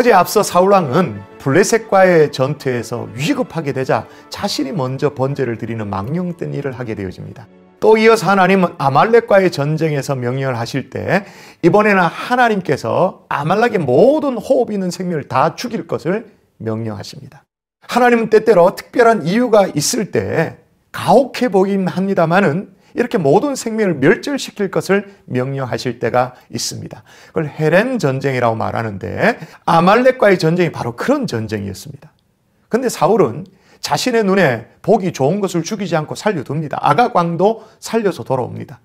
어제 앞서 사울왕은 블레셋과의 전투에서 위급하게 되자 자신이 먼저 번제를 드리는 망령된 일을 하게 되어집니다. 또 이어서 하나님은 아말렉과의 전쟁에서 명령을 하실 때 이번에는 하나님께서 아말렉의 모든 호흡 있는 생명을 다 죽일 것을 명령하십니다. 하나님은 때때로 특별한 이유가 있을 때 가혹해 보이긴 합니다만은 이렇게 모든 생명을 멸절시킬 것을 명령하실 때가 있습니다. 그걸 헤렌 전쟁이라고 말하는데 아말렉과의 전쟁이 바로 그런 전쟁이었습니다. 그런데 사울은 자신의 눈에 보기 좋은 것을 죽이지 않고 살려둡니다. 아각 왕도 살려서 돌아옵니다.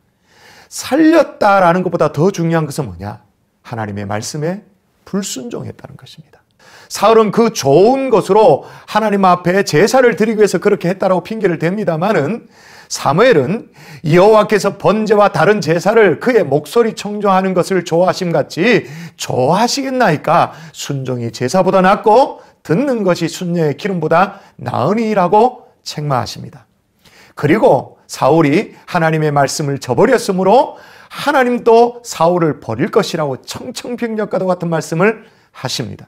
살렸다라는 것보다 더 중요한 것은 뭐냐? 하나님의 말씀에 불순종했다는 것입니다. 사울은 그 좋은 것으로 하나님 앞에 제사를 드리기 위해서 그렇게 했다라고 핑계를 댑니다만은 사무엘은 여호와께서 번제와 다른 제사를 그의 목소리 청종하는 것을 좋아하심 같이 좋아하시겠나이까 순종이 제사보다 낫고 듣는 것이 순녀의 기름보다 나으니라고 책망하십니다. 그리고 사울이 하나님의 말씀을 저버렸으므로 하나님도 사울을 버릴 것이라고 청청병력과도 같은 말씀을 하십니다.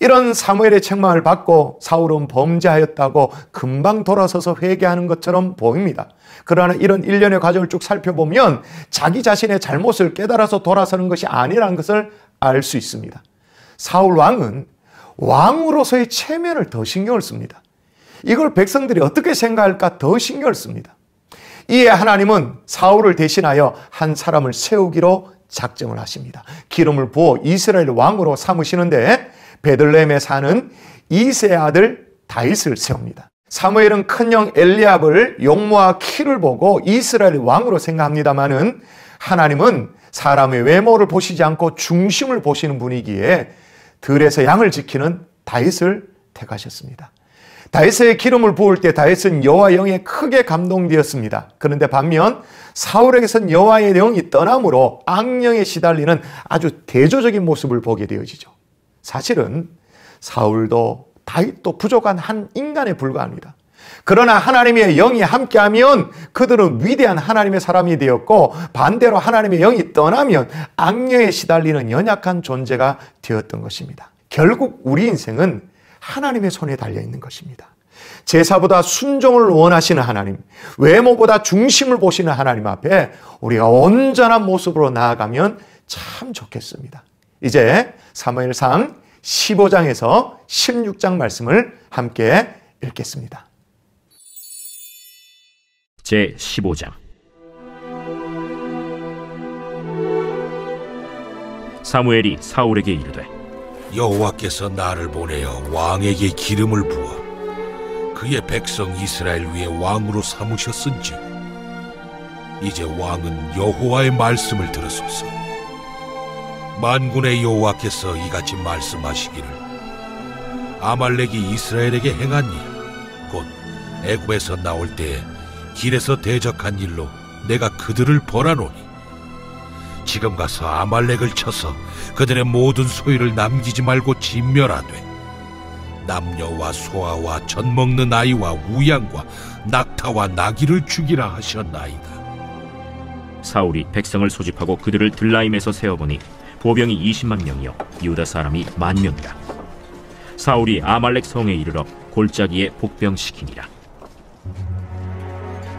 이런 사무엘의 책망을 받고 사울은 범죄하였다고 금방 돌아서서 회개하는 것처럼 보입니다. 그러나 이런 일련의 과정을 쭉 살펴보면 자기 자신의 잘못을 깨달아서 돌아서는 것이 아니라는 것을 알 수 있습니다. 사울 왕은 왕으로서의 체면을 더 신경을 씁니다. 이걸 백성들이 어떻게 생각할까 더 신경을 씁니다. 이에 하나님은 사울을 대신하여 한 사람을 세우기로 작정을 하십니다. 기름을 부어 이스라엘 왕으로 삼으시는데 베들레헴에 사는 이새의 아들 다윗을 세웁니다. 사무엘은 큰형 엘리압을 용모와 키를 보고 이스라엘 왕으로 생각합니다마는 하나님은 사람의 외모를 보시지 않고 중심을 보시는 분이기에 들에서 양을 지키는 다윗을 택하셨습니다. 다윗의 기름을 부을 때 다윗은 여호와의 영에 크게 감동되었습니다. 그런데 반면 사울에게선 여호와의 영이 떠남으로 악령에 시달리는 아주 대조적인 모습을 보게 되어지죠. 사실은 사울도 다윗도 부족한 한 인간에 불과합니다. 그러나 하나님의 영이 함께하면 그들은 위대한 하나님의 사람이 되었고 반대로 하나님의 영이 떠나면 악령에 시달리는 연약한 존재가 되었던 것입니다. 결국 우리 인생은 하나님의 손에 달려있는 것입니다. 제사보다 순종을 원하시는 하나님, 외모보다 중심을 보시는 하나님 앞에 우리가 온전한 모습으로 나아가면 참 좋겠습니다. 이제 사무엘상 15장에서 16장 말씀을 함께 읽겠습니다. 제15장. 사무엘이 사울에게 이르되 여호와께서 나를 보내어 왕에게 기름을 부어 그의 백성 이스라엘 위에 왕으로 삼으셨은즉 이제 왕은 여호와의 말씀을 들으소서. 만군의 여호와께서 이같이 말씀하시기를 아말렉이 이스라엘에게 행한 일 곧 애굽에서 나올 때에 길에서 대적한 일로 내가 그들을 벌하노니 지금 가서 아말렉을 쳐서 그들의 모든 소유를 남기지 말고 진멸하되 남녀와 소아와 젖 먹는 아이와 우양과 낙타와 나귀를 죽이라 하셨나이다. 사울이 백성을 소집하고 그들을 들라임에서 세어보니 보병이 20만 명이요 유다 사람이 10,000명이라. 사울이 아말렉 성에 이르러 골짜기에 복병시키니라.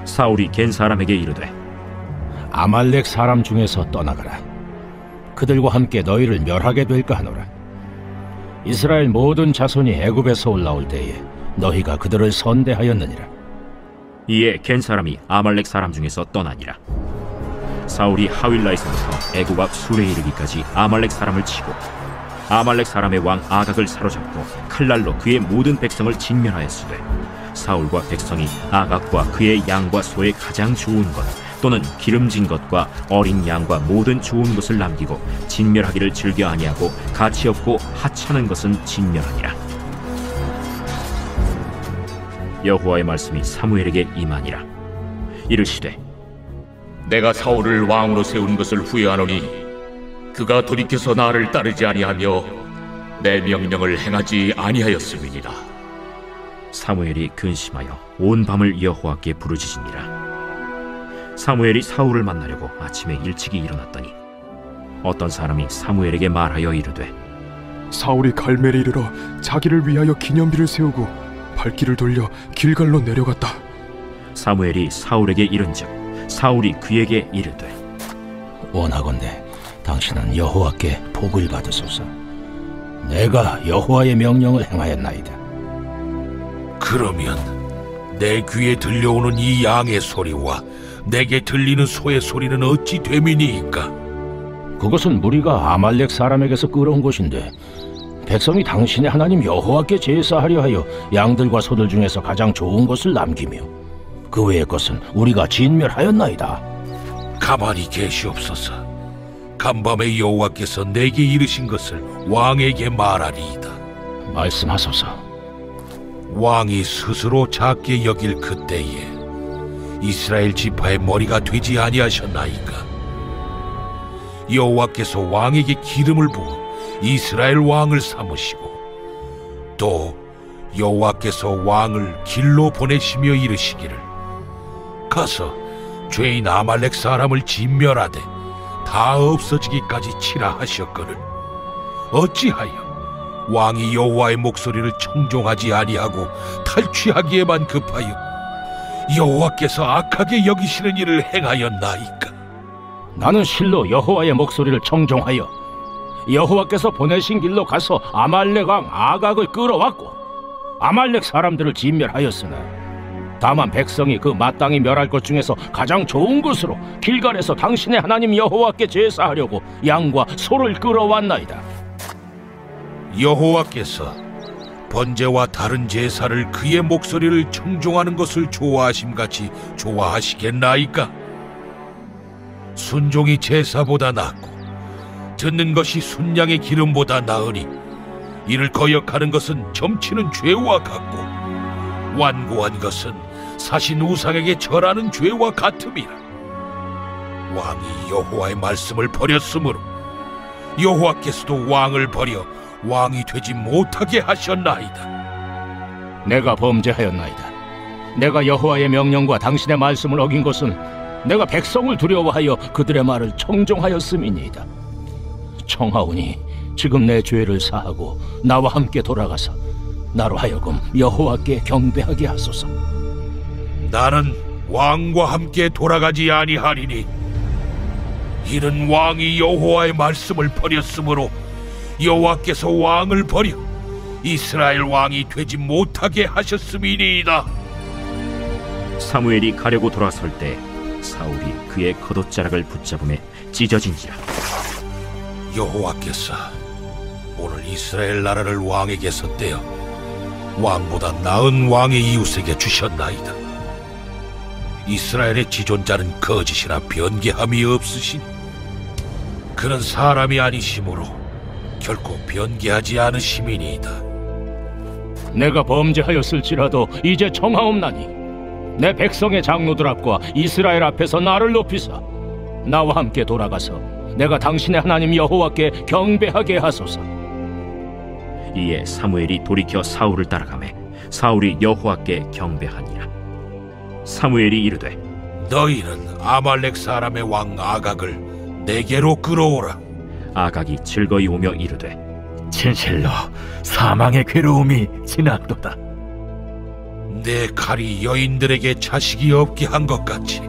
사울이 겐 사람에게 이르되 아말렉 사람 중에서 떠나가라. 그들과 함께 너희를 멸하게 될까 하노라. 이스라엘 모든 자손이 애굽에서 올라올 때에 너희가 그들을 선대하였느니라. 이에 겐 사람이 아말렉 사람 중에서 떠나니라. 사울이 하윌라에서부터 애굽 앞 술에 이르기까지 아말렉 사람을 치고 아말렉 사람의 왕 아각을 사로잡고 칼날로 그의 모든 백성을 진멸하였으되 사울과 백성이 아각과 그의 양과 소의 가장 좋은 것 또는 기름진 것과 어린 양과 모든 좋은 것을 남기고 진멸하기를 즐겨 아니하고 가치 없고 하찮은 것은 진멸하니라. 여호와의 말씀이 사무엘에게 임하니라. 이르시되 내가 사울을 왕으로 세운 것을 후회하노니 그가 돌이켜서 나를 따르지 아니하며 내 명령을 행하지 아니하였음이니라. 사무엘이 근심하여 온 밤을 여호와께 부르짖으니라. 사무엘이 사울을 만나려고 아침에 일찍이 일어났더니 어떤 사람이 사무엘에게 말하여 이르되 사울이 갈멜에 이르러 자기를 위하여 기념비를 세우고 발길을 돌려 길갈로 내려갔다. 사무엘이 사울에게 이른즉 사울이 그에게 이르되 원하건대 당신은 여호와께 복을 받으소서. 내가 여호와의 명령을 행하였나이다. 그러면 내 귀에 들려오는 이 양의 소리와 내게 들리는 소의 소리는 어찌 됨이니이까? 그것은 무리가 아말렉 사람에게서 끌어온 것인데 백성이 당신의 하나님 여호와께 제사하려 하여 양들과 소들 중에서 가장 좋은 것을 남기며 그 외의 것은 우리가 진멸하였나이다. 가만히 계시옵소서. 간밤에 여호와께서 내게 이르신 것을 왕에게 말하리이다. 말씀하소서. 왕이 스스로 작게 여길 그때에 이스라엘 지파의 머리가 되지 아니하셨나이까? 여호와께서 왕에게 기름을 부어 이스라엘 왕을 삼으시고 또 여호와께서 왕을 길로 보내시며 이르시기를 가서 죄인 아말렉 사람을 진멸하되 다 없어지기까지 치라 하셨거늘 어찌하여 왕이 여호와의 목소리를 청종하지 아니하고 탈취하기에만 급하여 여호와께서 악하게 여기시는 일을 행하였나이까? 나는 실로 여호와의 목소리를 청종하여 여호와께서 보내신 길로 가서 아말렉 왕 아각을 끌어왔고 아말렉 사람들을 진멸하였으나 다만 백성이 그 마땅히 멸할 것 중에서 가장 좋은 것으로 길갈에서 당신의 하나님 여호와께 제사하려고 양과 소를 끌어왔나이다. 여호와께서 번제와 다른 제사를 그의 목소리를 청종하는 것을 좋아하심같이 좋아하시겠나이까? 순종이 제사보다 낫고 듣는 것이 순양의 기름보다 나으니 이를 거역하는 것은 점치는 죄와 같고 완고한 것은 사신 우상에게 절하는 죄와 같음이라. 왕이 여호와의 말씀을 버렸으므로 여호와께서도 왕을 버려 왕이 되지 못하게 하셨나이다. 내가 범죄하였나이다. 내가 여호와의 명령과 당신의 말씀을 어긴 것은 내가 백성을 두려워하여 그들의 말을 청종하였음이니이다. 청하오니 지금 내 죄를 사하고 나와 함께 돌아가서 나로 하여금 여호와께 경배하게 하소서. 나는 왕과 함께 돌아가지 아니하리니 이는 왕이 여호와의 말씀을 버렸으므로 여호와께서 왕을 버려 이스라엘 왕이 되지 못하게 하셨음이니이다. 사무엘이 가려고 돌아설 때 사울이 그의 겉옷자락을 붙잡음에 찢어진지라. 여호와께서 오늘 이스라엘 나라를 왕에게서 떼어 왕보다 나은 왕의 이웃에게 주셨나이다. 이스라엘의 지존자는 거짓이나 변개함이 없으시니 그는 사람이 아니시므로 결코 변개하지 않으심이니이다. 내가 범죄하였을지라도 이제 청하옵나니 내 백성의 장로들 앞과 이스라엘 앞에서 나를 높이사 나와 함께 돌아가서 내가 당신의 하나님 여호와께 경배하게 하소서. 이에 사무엘이 돌이켜 사울을 따라가매 사울이 여호와께 경배하니라. 사무엘이 이르되 너희는 아말렉 사람의 왕 아각을 내게로 끌어오라. 아각이 즐거이 오며 이르되 진실로 사망의 괴로움이 지났도다. 내 칼이 여인들에게 자식이 없게 한 것 같이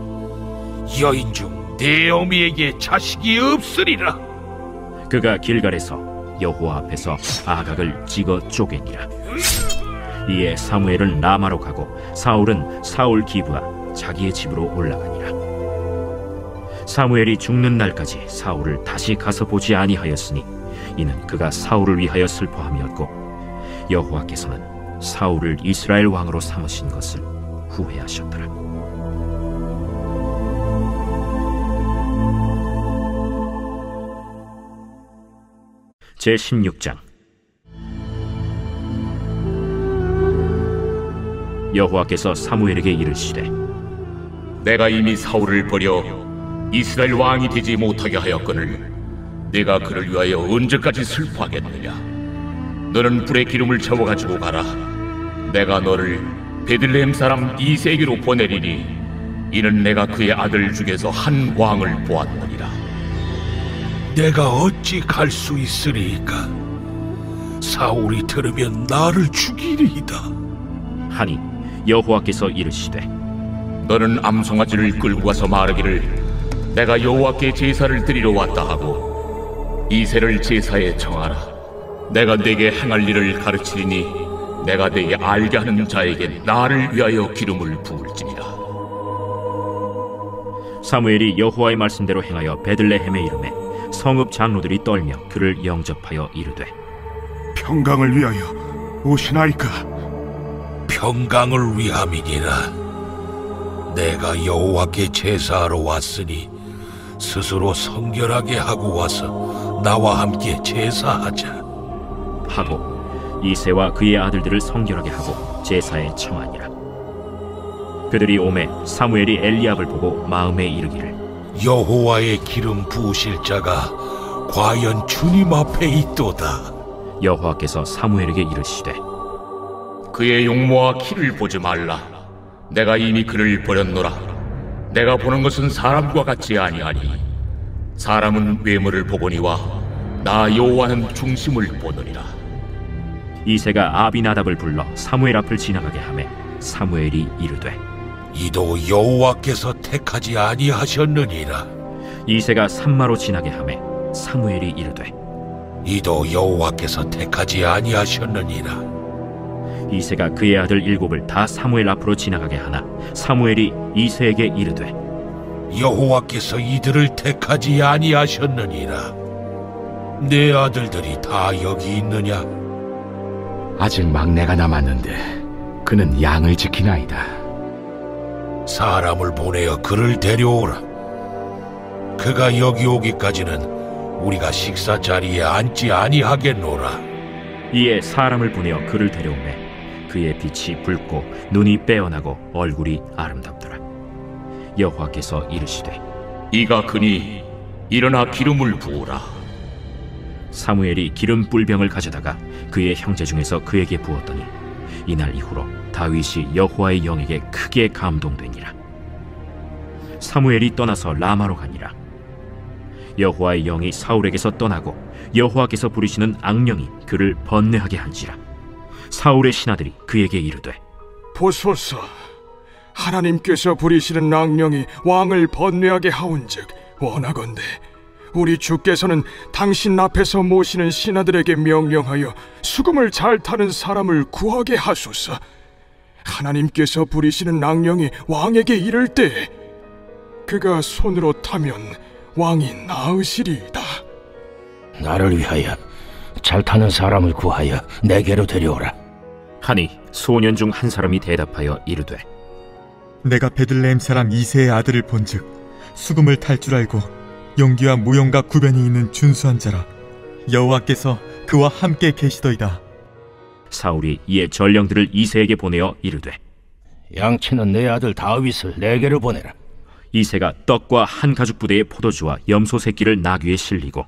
여인 중 내 어미에게 자식이 없으리라. 그가 길갈에서 여호와 앞에서 아각을 찍어 쪼개니라. 이에 사무엘은 라마로 가고 사울은 사울 기브와 자기의 집으로 올라가니라. 사무엘이 죽는 날까지 사울을 다시 가서 보지 아니하였으니 이는 그가 사울을 위하여 슬퍼함이었고 여호와께서는 사울을 이스라엘 왕으로 삼으신 것을 후회하셨더라. 제16장. 여호와께서 사무엘에게 이르시되 내가 이미 사울을 버려 이스라엘 왕이 되지 못하게 하였거늘 내가 그를 위하여 언제까지 슬퍼하겠느냐. 너는 불에 기름을 채워가지고 가라. 내가 너를 베들레헴 사람 이세에게로 보내리니 이는 내가 그의 아들 중에서 한 왕을 보았느니라. 내가 어찌 갈 수 있으리이까? 사울이 들으면 나를 죽이리이다. 하니 여호와께서 이르시되 너는 암송아지를 끌고 가서 말하기를 내가 여호와께 제사를 드리러 왔다 하고 이새를 제사에 청하라. 내가 네게 행할 일을 가르치리니 내가 네게 알게 하는 자에게 나를 위하여 기름을 부을지니라. 사무엘이 여호와의 말씀대로 행하여 베들레헴에 이르매 성읍 장로들이 떨며 그를 영접하여 이르되 평강을 위하여 오시나이까? 평강을 위함이니라. 내가 여호와께 제사하러 왔으니 스스로 성결하게 하고 와서 나와 함께 제사하자 하고 이새와 그의 아들들을 성결하게 하고 제사에 청하니라. 그들이 오매 사무엘이 엘리압을 보고 마음에 이르기를 여호와의 기름 부으실 자가 과연 주님 앞에 있도다. 여호와께서 사무엘에게 이르시되 그의 용모와 키를 보지 말라. 내가 이미 그를 버렸노라. 내가 보는 것은 사람과 같지 아니하니 사람은 외모를 보거니와 나 여호와는 중심을 보느니라. 이새가 아비나답을 불러 사무엘 앞을 지나가게 하매 사무엘이 이르되 이도 여호와께서 택하지 아니하셨느니라. 이새가 산마로 지나게 하매 사무엘이 이르되 이도 여호와께서 택하지 아니하셨느니라. 이새가 그의 아들 7을 다 사무엘 앞으로 지나가게 하나 사무엘이 이새에게 이르되 여호와께서 이들을 택하지 아니하셨느니라. 내 아들들이 다 여기 있느냐? 아직 막내가 남았는데 그는 양을 지키나이다. 사람을 보내어 그를 데려오라. 그가 여기 오기까지는 우리가 식사 자리에 앉지 아니하겠노라. 이에 사람을 보내어 그를 데려오매 그의 빛이 붉고 눈이 빼어나고 얼굴이 아름답더라. 여호와께서 이르시되 이가 그니 일어나 기름을 부으라. 사무엘이 기름 뿔병을 가져다가 그의 형제 중에서 그에게 부었더니 이날 이후로 다윗이 여호와의 영에게 크게 감동되니라. 사무엘이 떠나서 라마로 가니라. 여호와의 영이 사울에게서 떠나고 여호와께서 부리시는 악령이 그를 번뇌하게 한지라. 사울의 신하들이 그에게 이르되 보소서, 하나님께서 부리시는 악령이 왕을 번뇌하게 하온즉 원하건대 우리 주께서는 당신 앞에서 모시는 신하들에게 명령하여 수금을 잘 타는 사람을 구하게 하소서. 하나님께서 부리시는 악령이 왕에게 이를 때 그가 손으로 타면 왕이 나으시리이다. 나를 위하여 잘 타는 사람을 구하여 내게로 데려오라. 하니 소년 중 한 사람이 대답하여 이르되 내가 베들레헴 사람 이새의 아들을 본즉 수금을 탈 줄 알고 용기와 무용과 구변이 있는 준수한 자라. 여호와께서 그와 함께 계시더이다. 사울이 이에 전령들을 이새에게 보내어 이르되 양치는 내 아들 다윗을 내게로 보내라. 이새가 떡과 한 가죽 부대의 포도주와 염소 새끼를 나귀에 실리고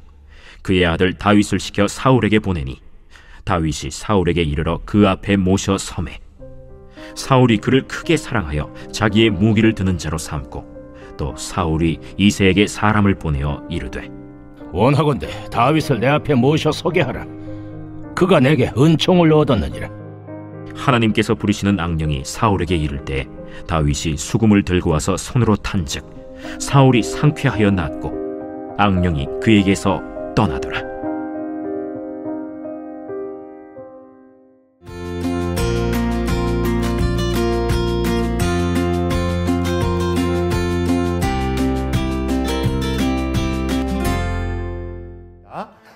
그의 아들 다윗을 시켜 사울에게 보내니 다윗이 사울에게 이르러 그 앞에 모셔 섬에 사울이 그를 크게 사랑하여 자기의 무기를 드는 자로 삼고 또 사울이 이새에게 사람을 보내어 이르되 원하건대 다윗을 내 앞에 모셔 서게 하라. 그가 내게 은총을 얻었느니라. 하나님께서 부리시는 악령이 사울에게 이를 때 다윗이 수금을 들고 와서 손으로 탄즉 사울이 상쾌하여 낫고 악령이 그에게서 떠나더라.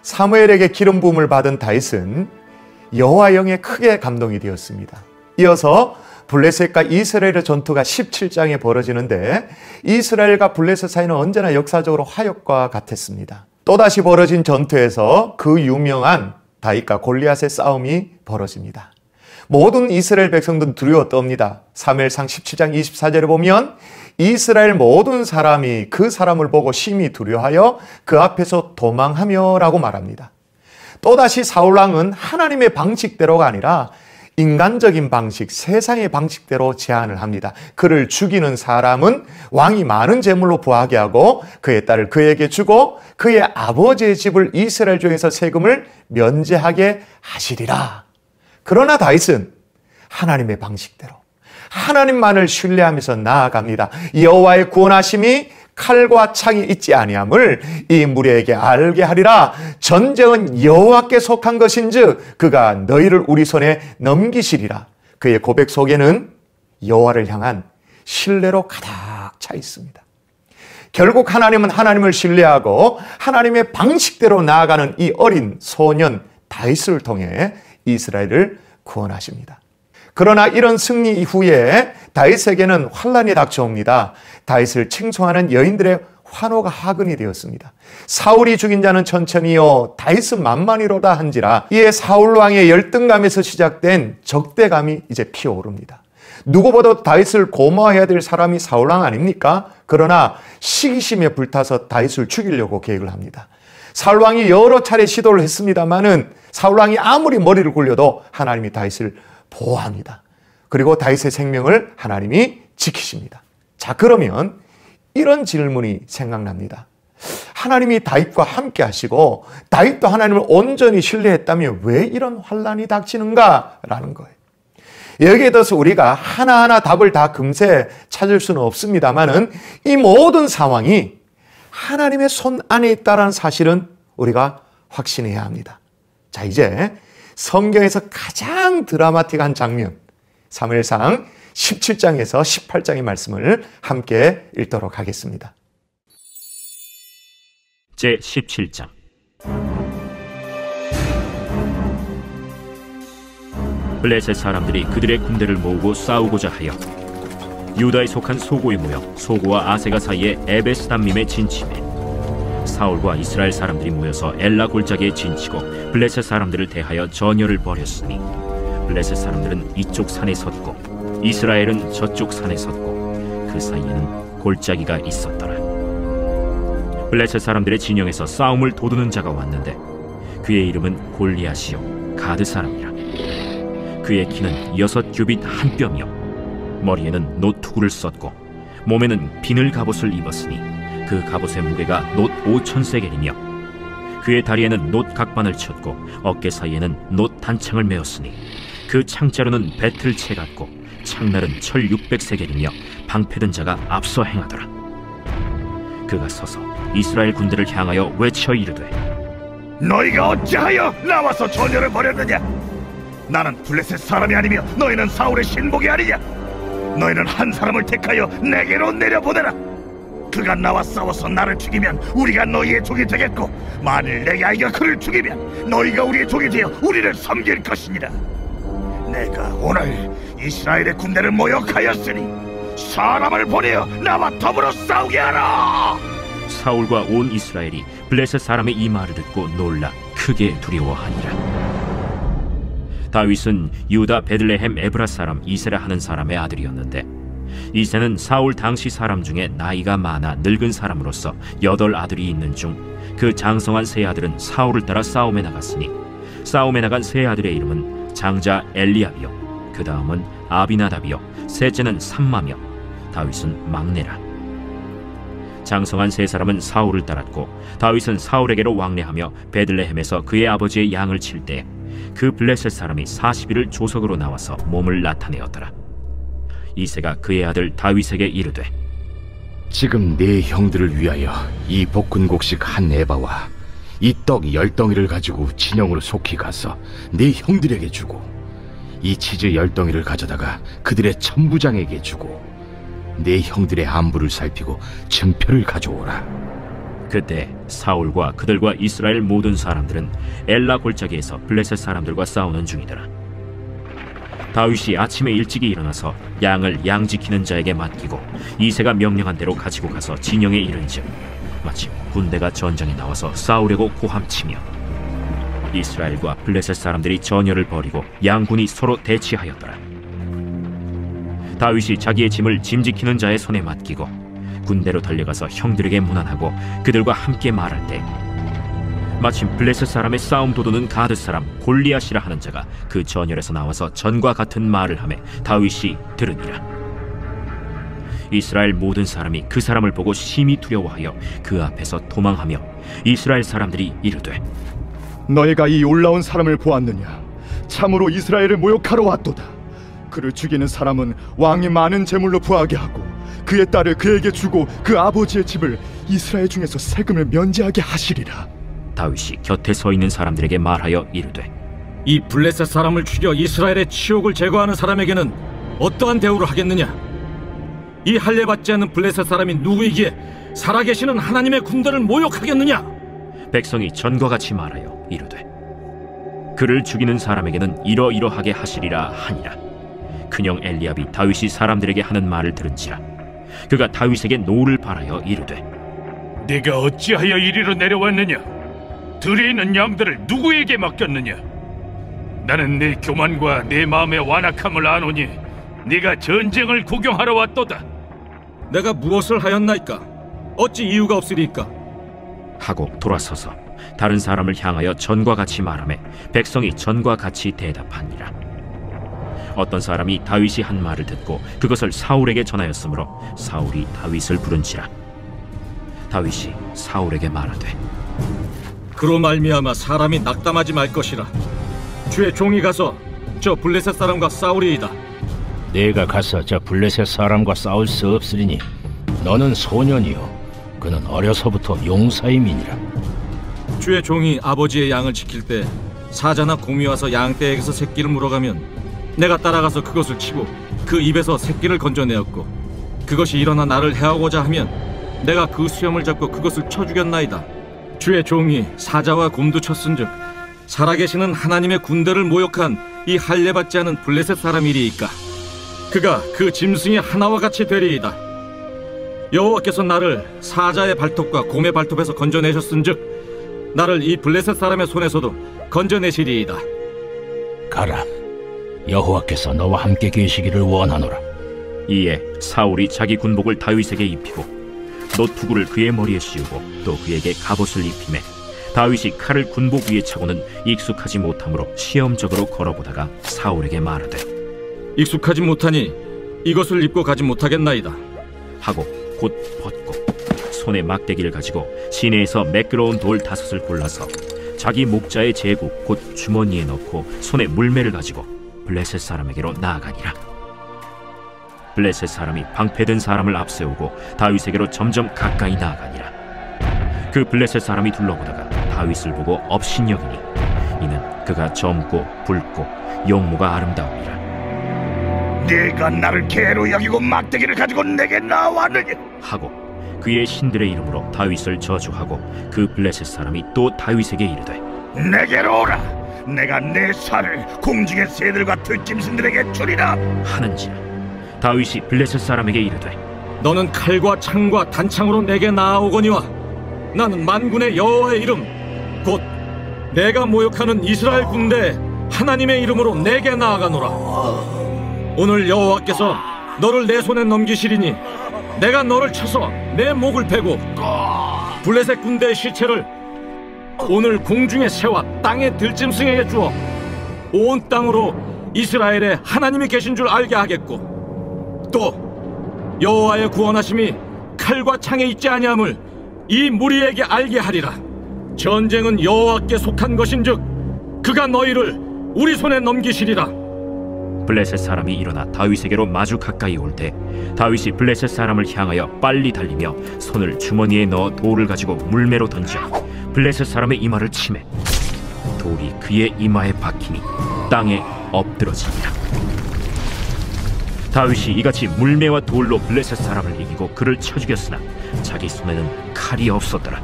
사무엘에게 기름 부음을 받은 다윗은 여호와 영에 크게 감동이 되었습니다. 이어서 블레셋과 이스라엘의 전투가 17장에 벌어지는데 이스라엘과 블레셋 사이는 언제나 역사적으로 화역과 같았습니다. 또다시 벌어진 전투에서 그 유명한 다윗과 골리앗의 싸움이 벌어집니다. 모든 이스라엘 백성들은 두려워 떱니다. 사무엘상 17장 24절에 보면 이스라엘 모든 사람이 그 사람을 보고 심히 두려워하여 그 앞에서 도망하며 라고 말합니다. 또다시 사울왕은 하나님의 방식대로가 아니라 인간적인 방식, 세상의 방식대로 제안을 합니다. 그를 죽이는 사람은 왕이 많은 재물로 부하게 하고 그의 딸을 그에게 주고 그의 아버지의 집을 이스라엘 중에서 세금을 면제하게 하시리라. 그러나 다윗은 하나님의 방식대로 하나님만을 신뢰하면서 나아갑니다. 여호와의 구원하심이 칼과 창이 있지 아니함을 이 무리에게 알게 하리라. 전쟁은 여호와께 속한 것인즉 그가 너희를 우리 손에 넘기시리라. 그의 고백 속에는 여호와를 향한 신뢰로 가득 차 있습니다. 결국 하나님은 하나님을 신뢰하고 하나님의 방식대로 나아가는 이 어린 소년 다윗을 통해 이스라엘을 구원하십니다. 그러나 이런 승리 이후에 다윗에게는 환란이 닥쳐옵니다. 다윗을 칭송하는 여인들의 환호가 하근이 되었습니다. 사울이 죽인 자는 천천히요 다윗은 만만히로다 한지라. 이에 사울 왕의 열등감에서 시작된 적대감이 이제 피어오릅니다. 누구보다 다윗을 고마워해야 될 사람이 사울 왕 아닙니까? 그러나 시기심에 불타서 다윗을 죽이려고 계획을 합니다. 사울 왕이 여러 차례 시도를 했습니다마는 사울 왕이 아무리 머리를 굴려도 하나님이 다윗을 보호합니다. 그리고 다윗의 생명을 하나님이 지키십니다. 자, 그러면 이런 질문이 생각납니다. 하나님이 다윗과 함께 하시고 다윗도 하나님을 온전히 신뢰했다면 왜 이런 환란이 닥치는가라는 거예요. 여기에 대해서 우리가 하나하나 답을 다 금세 찾을 수는 없습니다만은 이 모든 상황이 하나님의 손 안에 있다는 사실은 우리가 확신해야 합니다. 자, 이제 성경에서 가장 드라마틱한 장면, 사무엘상 17장에서 18장의 말씀을 함께 읽도록 하겠습니다. 제 17장. 블레셋 사람들이 그들의 군대를 모으고 싸우고자 하여 유다에 속한 소고에 모여 소고와 아세가 사이에 에베스담밈에 진침해 사울과 이스라엘 사람들이 모여서 엘라 골짜기에 진치고 블레셋 사람들을 대하여 전열을 벌였으니 블레셋 사람들은 이쪽 산에 섰고 이스라엘은 저쪽 산에 섰고 그 사이에는 골짜기가 있었더라. 블레셋 사람들의 진영에서 싸움을 도두는 자가 왔는데 그의 이름은 골리앗이요 가드 사람이라. 그의 키는 6규빗 한 뼘이요 머리에는 놋투구를 썼고 몸에는 비늘 갑옷을 입었으니 그 갑옷의 무게가 놋 5,000세겔이며 그의 다리에는 놋 각반을 쳤고 어깨 사이에는 놋 단창을 메었으니 그 창자루는 배틀채 같고 창날은 철 600세겔이며 방패든 자가 앞서 행하더라. 그가 서서 이스라엘 군대를 향하여 외쳐 이르되 너희가 어찌하여 나와서 전열을 벌였느냐? 나는 블레셋 사람이 아니며 너희는 사울의 신복이 아니냐? 너희는 한 사람을 택하여 내게로 내려보내라. 그가 나와 싸워서 나를 죽이면 우리가 너희의 종이 되겠고 만일 내게 아이가 그를 죽이면 너희가 우리의 종이 되어 우리를 섬길 것이니라. 내가 오늘 이스라엘의 군대를 모욕하였으니 사람을 보내어 나와 더불어 싸우게 하라. 사울과 온 이스라엘이 블레셋 사람의 이 말을 듣고 놀라 크게 두려워하니라. 다윗은 유다 베들레헴 에브라 사람 이세라 하는 사람의 아들이었는데 이세는 사울 당시 사람 중에 나이가 많아 늙은 사람으로서 8 아들이 있는 중 그 장성한 세 아들은 사울을 따라 싸움에 나갔으니 싸움에 나간 세 아들의 이름은 장자 엘리압이요 그 다음은 아비나답이요 셋째는 삼마며 다윗은 막내라. 장성한 세 사람은 사울을 따랐고 다윗은 사울에게로 왕래하며 베들레헴에서 그의 아버지의 양을 칠 때 그 블레셋 사람이 40일을 조석으로 나와서 몸을 나타내었더라. 이새가 그의 아들 다윗에게 이르되 지금 네 형들을 위하여 이 볶은곡식 한 에바와 이 떡 10덩이를 가지고 진영으로 속히 가서 네 형들에게 주고 이 치즈 10덩이를 가져다가 그들의 천부장에게 주고 네 형들의 안부를 살피고 증표를 가져오라. 그때 사울과 그들과 이스라엘 모든 사람들은 엘라 골짜기에서 블레셋 사람들과 싸우는 중이더라. 다윗이 아침에 일찍이 일어나서 양을 양 지키는 자에게 맡기고 이새가 명령한 대로 가지고 가서 진영에 이른즉 마침 군대가 전장에 나와서 싸우려고 고함치며 이스라엘과 블레셋 사람들이 전열을 벌이고 양군이 서로 대치하였더라. 다윗이 자기의 짐을 짐 지키는 자의 손에 맡기고 군대로 달려가서 형들에게 문안하고 그들과 함께 말할 때 마침 블레셋 사람의 싸움 도두는 가드 사람 골리앗이라 하는 자가 그 전열에서 나와서 전과 같은 말을 하매 다윗이 들으니라. 이스라엘 모든 사람이 그 사람을 보고 심히 두려워하여 그 앞에서 도망하며 이스라엘 사람들이 이르되 너희가 이 올라온 사람을 보았느냐? 참으로 이스라엘을 모욕하러 왔도다. 그를 죽이는 사람은 왕이 많은 재물로 부하게 하고 그의 딸을 그에게 주고 그 아버지의 집을 이스라엘 중에서 세금을 면제하게 하시리라. 다윗이 곁에 서 있는 사람들에게 말하여 이르되 이 블레셋 사람을 죽여 이스라엘의 치욕을 제거하는 사람에게는 어떠한 대우를 하겠느냐? 이 할례 받지 않는 블레셋 사람이 누구이기에 살아계시는 하나님의 군대를 모욕하겠느냐? 백성이 전과 같이 말하여 이르되 그를 죽이는 사람에게는 이러이러하게 하시리라 하니라. 큰형 엘리압이 다윗이 사람들에게 하는 말을 들은지라 그가 다윗에게 노를 발하여 이르되 네가 어찌하여 이리로 내려왔느냐? 들에 있는 양들을 누구에게 맡겼느냐? 나는 네 교만과 네 마음의 완악함을 아노니 네가 전쟁을 구경하러 왔도다. 내가 무엇을 하였나이까? 어찌 이유가 없으리까? 하고 돌아서서 다른 사람을 향하여 전과 같이 말하매 백성이 전과 같이 대답하니라. 어떤 사람이 다윗이 한 말을 듣고 그것을 사울에게 전하였으므로 사울이 다윗을 부른지라. 다윗이 사울에게 말하되 그로 말미암아 사람이 낙담하지 말 것이라. 주의 종이 가서 저 블레셋 사람과 싸우리이다. 내가 가서 저 블레셋 사람과 싸울 수 없으리니 너는 소년이요 그는 어려서부터 용사임이니라. 주의 종이 아버지의 양을 지킬 때 사자나 곰이 와서 양떼에게서 새끼를 물어가면 내가 따라가서 그것을 치고 그 입에서 새끼를 건져내었고 그것이 일어나 나를 해하고자 하면 내가 그 수염을 잡고 그것을 쳐 죽였나이다. 주의 종이 사자와 곰도 쳤은즉 살아계시는 하나님의 군대를 모욕한 이 할례 받지 않은 블레셋 사람이리이까 그가 그 짐승의 하나와 같이 되리이다. 여호와께서 나를 사자의 발톱과 곰의 발톱에서 건져내셨은즉 나를 이 블레셋 사람의 손에서도 건져내시리이다. 가라. 여호와께서 너와 함께 계시기를 원하노라. 이에 사울이 자기 군복을 다윗에게 입히고 노투구를 그의 머리에 씌우고 또 그에게 갑옷을 입히매 다윗이 칼을 군복 위에 차고는 익숙하지 못하므로 시험적으로 걸어보다가 사울에게 말하되 익숙하지 못하니 이것을 입고 가지 못하겠나이다 하고 곧 벗고 손에 막대기를 가지고 시내에서 매끄러운 돌 5을 골라서 자기 목자의 제구 곧 주머니에 넣고 손에 물매를 가지고 블레셋 사람에게로 나아가니라. 블레셋 사람이 방패든 사람을 앞세우고 다윗에게로 점점 가까이 나아가니라. 그 블레셋 사람이 둘러보다가 다윗을 보고 업신여기니 이는 그가 젊고 붉고 용모가 아름다움이라. 네가 나를 개로 여기고 막대기를 가지고 내게 나왔느냐? 하고 그의 신들의 이름으로 다윗을 저주하고 그 블레셋 사람이 또 다윗에게 이르되 내게로 오라. 내가 내 살을 공중의 새들과 들짐승들에게 주리라 하는지라. 다윗이 블레셋 사람에게 이르되 너는 칼과 창과 단창으로 내게 나아오거니와 나는 만군의 여호와의 이름 곧 내가 모욕하는 이스라엘 군대 하나님의 이름으로 내게 나아가노라. 오늘 여호와께서 너를 내 손에 넘기시리니 내가 너를 쳐서 내 목을 베고 블레셋 군대의 시체를 오늘 공중의 새와 땅의 들짐승에게 주어 온 땅으로 이스라엘에 하나님이 계신 줄 알게 하겠고 또 여호와의 구원하심이 칼과 창에 있지 아니함을 이 무리에게 알게 하리라. 전쟁은 여호와께 속한 것인즉 그가 너희를 우리 손에 넘기시리라. 블레셋 사람이 일어나 다윗에게로 마주 가까이 올 때 다윗이 블레셋 사람을 향하여 빨리 달리며 손을 주머니에 넣어 돌을 가지고 물매로 던져 블레셋 사람의 이마를 치매 돌이 그의 이마에 박히니 땅에 엎드러지니라. 다윗이 이같이 물매와 돌로 블레셋 사람을 이기고 그를 쳐 죽였으나 자기 손에는 칼이 없었더라.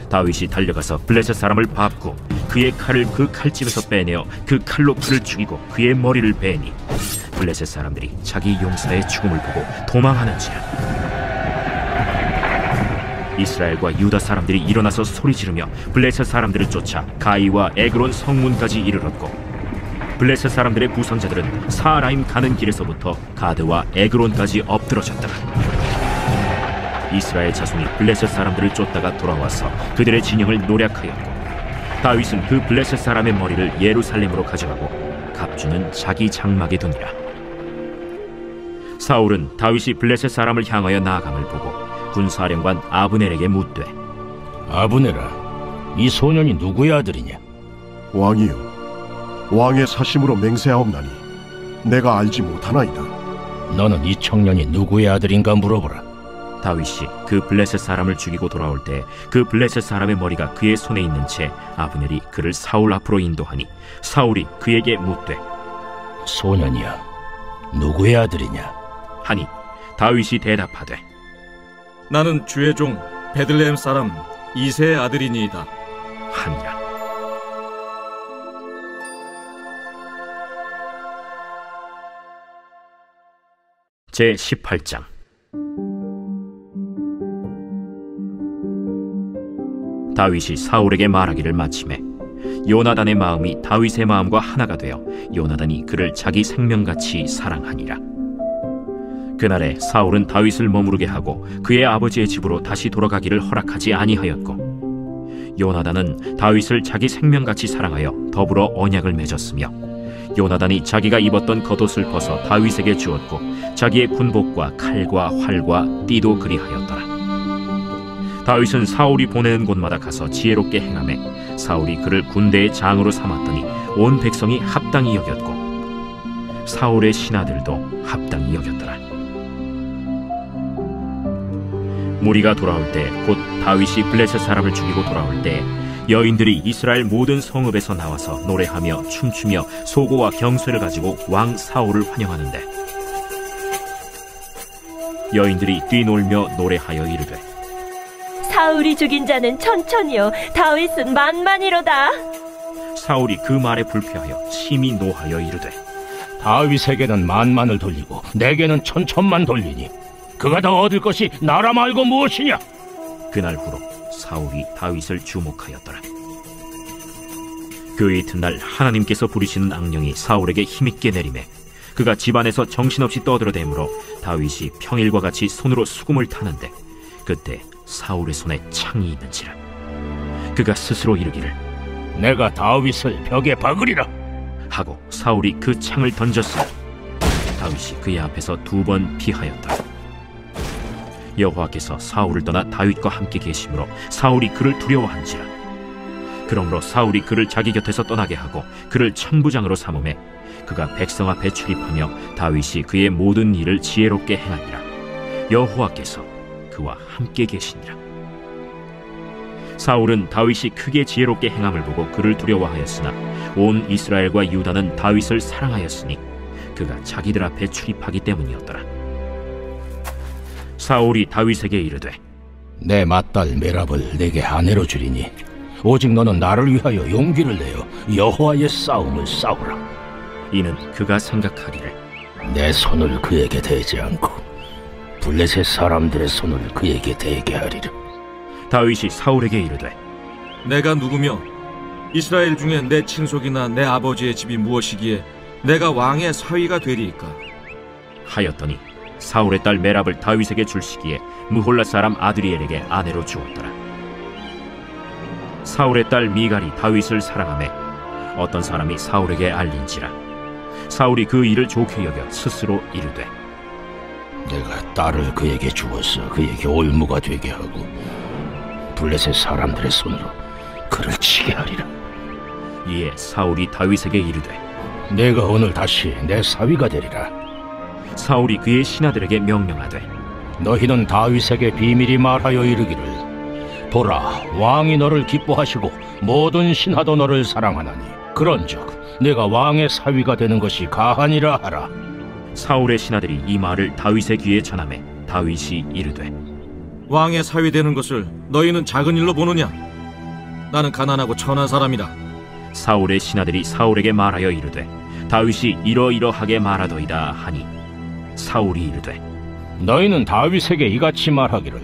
다윗이 달려가서 블레셋 사람을 밟고 그의 칼을 그 칼집에서 빼내어 그 칼로 그를 죽이고 그의 머리를 베니 블레셋 사람들이 자기 용사의 죽음을 보고 도망하는지라. 이스라엘과 유다 사람들이 일어나서 소리 지르며 블레셋 사람들을 쫓아 가이와 에그론 성문까지 이르렀고 블레셋 사람들의 부선자들은 사라임 가는 길에서부터 가드와 에그론까지 엎드러졌더라. 이스라엘 자손이 블레셋 사람들을 쫓다가 돌아와서 그들의 진영을 노략하였고 다윗은 그 블레셋 사람의 머리를 예루살렘으로 가져가고 갑주는 자기 장막에 두니라. 사울은 다윗이 블레셋 사람을 향하여 나아감을 보고 군사령관 아브넬에게 묻되, 아브넬아, 이 소년이 누구의 아들이냐? 왕이여, 왕의 사심으로 맹세하옵나니 내가 알지 못하나이다. 너는 이 청년이 누구의 아들인가 물어보라. 다윗이 그 블레셋 사람을 죽이고 돌아올 때 그 블레셋 사람의 머리가 그의 손에 있는 채 아브넬이 그를 사울 앞으로 인도하니 사울이 그에게 묻되, 소년이여, 누구의 아들이냐? 하니 다윗이 대답하되, 나는 주의 종 베들레헴 사람 이새의 아들이니이다 하니라. 제 18장. 다윗이 사울에게 말하기를 마치매 요나단의 마음이 다윗의 마음과 하나가 되어 요나단이 그를 자기 생명같이 사랑하니라. 그날에 사울은 다윗을 머무르게 하고 그의 아버지의 집으로 다시 돌아가기를 허락하지 아니하였고, 요나단은 다윗을 자기 생명같이 사랑하여 더불어 언약을 맺었으며, 요나단이 자기가 입었던 겉옷을 벗어 다윗에게 주었고 자기의 군복과 칼과 활과 띠도 그리하였더라. 다윗은 사울이 보내는 곳마다 가서 지혜롭게 행하매 사울이 그를 군대의 장으로 삼았더니 온 백성이 합당히 여겼고 사울의 신하들도 합당히 여겼더라. 무리가 돌아올 때 곧 다윗이 블레셋 사람을 죽이고 돌아올 때 여인들이 이스라엘 모든 성읍에서 나와서 노래하며 춤추며 소고와 경쇠를 가지고 왕 사울을 환영하는데, 여인들이 뛰놀며 노래하여 이르되, 사울이 죽인 자는 천천히요 다윗은 만만이로다. 사울이 그 말에 불쾌하여 심히 노하여 이르되, 다윗에게는 만만을 돌리고 내게는 천천만 돌리니 그가 더 얻을 것이 나라 말고 무엇이냐? 그날 후로 사울이 다윗을 주목하였더라. 그 이튿날 하나님께서 부리시는 악령이 사울에게 힘있게 내리매 그가 집안에서 정신없이 떠들어대므로 다윗이 평일과 같이 손으로 수금을 타는데, 그때 사울의 손에 창이 있는지라. 그가 스스로 이르기를, 내가 다윗을 벽에 박으리라 하고 사울이 그 창을 던졌으니 다윗이 그의 앞에서 2번 피하였더라. 여호와께서 사울을 떠나 다윗과 함께 계심으로 사울이 그를 두려워한지라. 그러므로 사울이 그를 자기 곁에서 떠나게 하고 그를 천부장으로 삼음에 그가 백성 앞에 출입하며 다윗이 그의 모든 일을 지혜롭게 행하니라. 여호와께서 그와 함께 계시니라. 사울은 다윗이 크게 지혜롭게 행함을 보고 그를 두려워하였으나 온 이스라엘과 유다는 다윗을 사랑하였으니 그가 자기들 앞에 출입하기 때문이었더라. 사울이 다윗에게 이르되, 내 맏딸 메랍을 내게 아내로 주리니 오직 너는 나를 위하여 용기를 내어 여호와의 싸움을 싸우라. 이는 그가 생각하기를, 내 손을 그에게 대지 않고 블레셋 사람들의 손을 그에게 대게 하리라. 다윗이 사울에게 이르되, 내가 누구며 이스라엘 중에 내 친속이나 내 아버지의 집이 무엇이기에 내가 왕의 사위가 되리이까? 하였더니 사울의 딸 메랍을 다윗에게 줄 시기에 무홀라 사람 아드리엘에게 아내로 주었더라. 사울의 딸 미갈이 다윗을 사랑하매 어떤 사람이 사울에게 알린지라. 사울이 그 일을 좋게 여겨 스스로 이르되, 내가 딸을 그에게 주어서 그에게 올무가 되게 하고 블레셋 사람들의 손으로 그를 치게 하리라. 이에 사울이 다윗에게 이르되, 내가 오늘 다시 내 사위가 되리라. 사울이 그의 신하들에게 명령하되, 너희는 다윗에게 비밀히 말하여 이르기를, 보라, 왕이 너를 기뻐하시고 모든 신하도 너를 사랑하나니 그런즉 내가 왕의 사위가 되는 것이 가하니라 하라. 사울의 신하들이 이 말을 다윗의 귀에 전하매 다윗이 이르되, 왕의 사위 되는 것을 너희는 작은 일로 보느냐? 나는 가난하고 천한 사람이라. 사울의 신하들이 사울에게 말하여 이르되, 다윗이 이러이러하게 말하더이다 하니 사울이 이르되, 너희는 다윗에게 이같이 말하기를,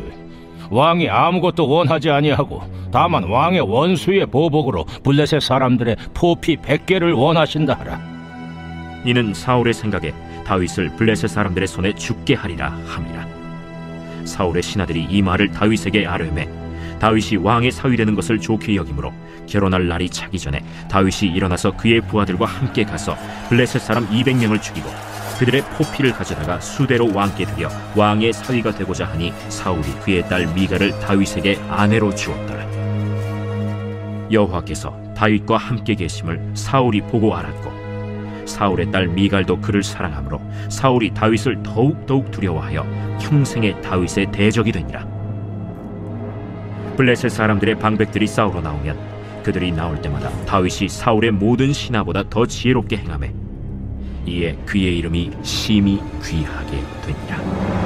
왕이 아무것도 원하지 아니하고 다만 왕의 원수의 보복으로 블레셋 사람들의 포피 100개를 원하신다 하라. 이는 사울의 생각에 다윗을 블레셋 사람들의 손에 죽게 하리라 함이라. 사울의 신하들이 이 말을 다윗에게 아뢰매 다윗이 왕의 사위 되는 것을 좋게 여기므로 결혼할 날이 차기 전에 다윗이 일어나서 그의 부하들과 함께 가서 블레셋 사람 200명을 죽이고 그들의 포피를 가져다가 수대로 왕께 드려 왕의 사위가 되고자 하니 사울이 그의 딸 미갈을 다윗에게 아내로 주었더라. 여호와께서 다윗과 함께 계심을 사울이 보고 알았고 사울의 딸 미갈도 그를 사랑하므로 사울이 다윗을 더욱 두려워하여 평생에 다윗의 대적이 되니라. 블레셋 사람들의 방백들이 싸우러 나오면 그들이 나올 때마다 다윗이 사울의 모든 신하보다 더 지혜롭게 행하매 이에 그의 이름이 심히 귀하게 되니라.